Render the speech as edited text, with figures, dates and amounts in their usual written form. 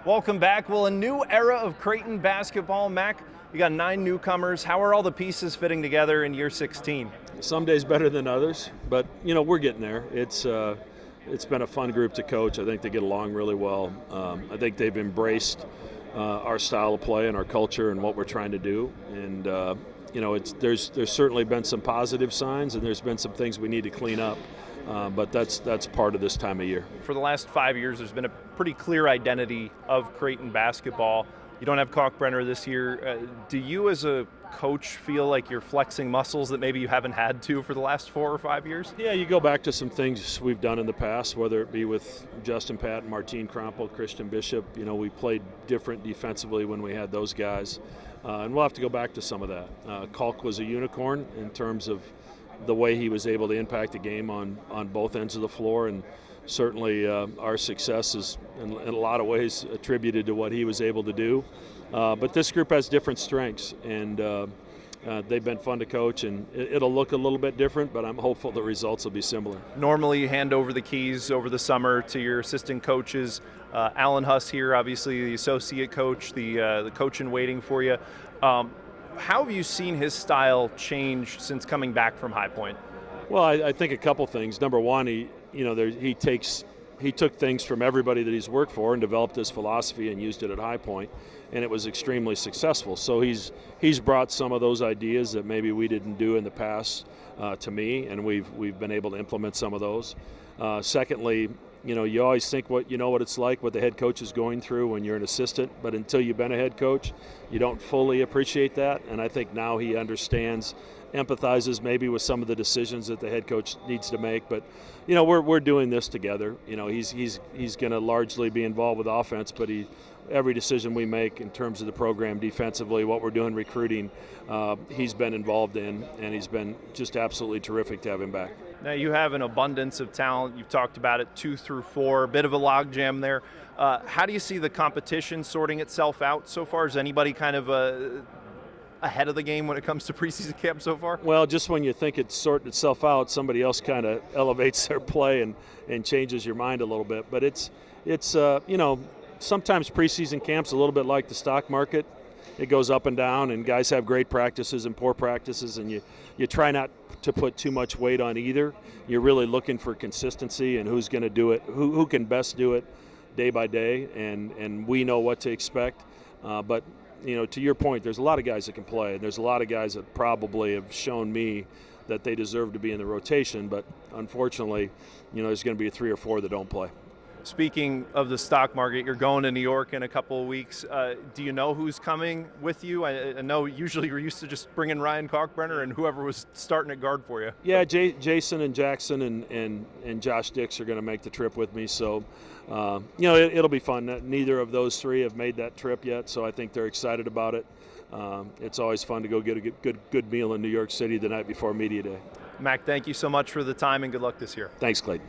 Welcome back. Well, a new era of Creighton basketball. Mac, you got 9 newcomers. How are all the pieces fitting together in year 16? Some days better than others, but we're getting there. It's been a fun group to coach. I think they get along really well. I think they've embraced our style of play and our culture and what we're trying to do. And there's certainly been some positive signs, and there's been some things we need to clean up. But that's part of this time of year. For the last 5 years, there's been a pretty clear identity of Creighton basketball. You don't have Kalkbrenner this year. Do you as a coach feel like you're flexing muscles that maybe you haven't had to for the last 4 or 5 years? Yeah, you go back to some things we've done in the past, whether it be with Justin Patton, Martine Krompel, Christian Bishop. We played different defensively when we had those guys. And we'll have to go back to some of that. Kalk was a unicorn in terms of the way he was able to impact the game on both ends of the floor, and certainly our success is in a lot of ways attributed to what he was able to do. But this group has different strengths, and they've been fun to coach, and it'll look a little bit different, but I'm hopeful the results will be similar. Normally you hand over the keys over the summer to your assistant coaches. Alan Huss here, obviously the associate coach, the coach in waiting for you. How have you seen his style change since coming back from High Point? Well, I think a couple things. Number one, he took things from everybody that he's worked for and developed his philosophy and used it at High Point, and it was extremely successful. So he's brought some of those ideas that maybe we didn't do in the past to me, and we've been able to implement some of those. Secondly, you always think what it's like, what the head coach is going through when you're an assistant, but until you've been a head coach, you don't fully appreciate that. And I think now he understands, empathizes maybe with some of the decisions that the head coach needs to make. But we're doing this together. He's going to largely be involved with offense, but every decision we make in terms of the program defensively, what we're doing recruiting, he's been involved in, and he's been just absolutely terrific to have him back. Now you have an abundance of talent. You've talked about it, 2 through 4, a bit of a logjam there. How do you see the competition sorting itself out so far? Is anybody kind of ahead of the game when it comes to preseason camp so far? Well, just when you think it's sorting itself out, somebody else kind of elevates their play and changes your mind a little bit. But it's sometimes preseason camp's a little bit like the stock market. It goes up and down, and guys have great practices and poor practices, and you try not to put too much weight on either. You're really looking for consistency and who's going to do it, who can best do it day by day, and we know what to expect. But to your point, there's a lot of guys that can play, and there's a lot of guys that probably have shown me that they deserve to be in the rotation, but unfortunately, there's going to be 3 or 4 that don't play. Speaking of the stock market, you're going to New York in a couple of weeks. Do you know who's coming with you? I know usually you're used to just bringing Ryan Kalkbrenner and whoever was starting at guard for you. Yeah, Jason and Jackson and Josh Dix are going to make the trip with me. So, it'll be fun. Neither of those 3 have made that trip yet, so I think they're excited about it. It's always fun to go get a good meal in New York City the night before Media Day. Mac, thank you so much for the time and good luck this year. Thanks, Clayton.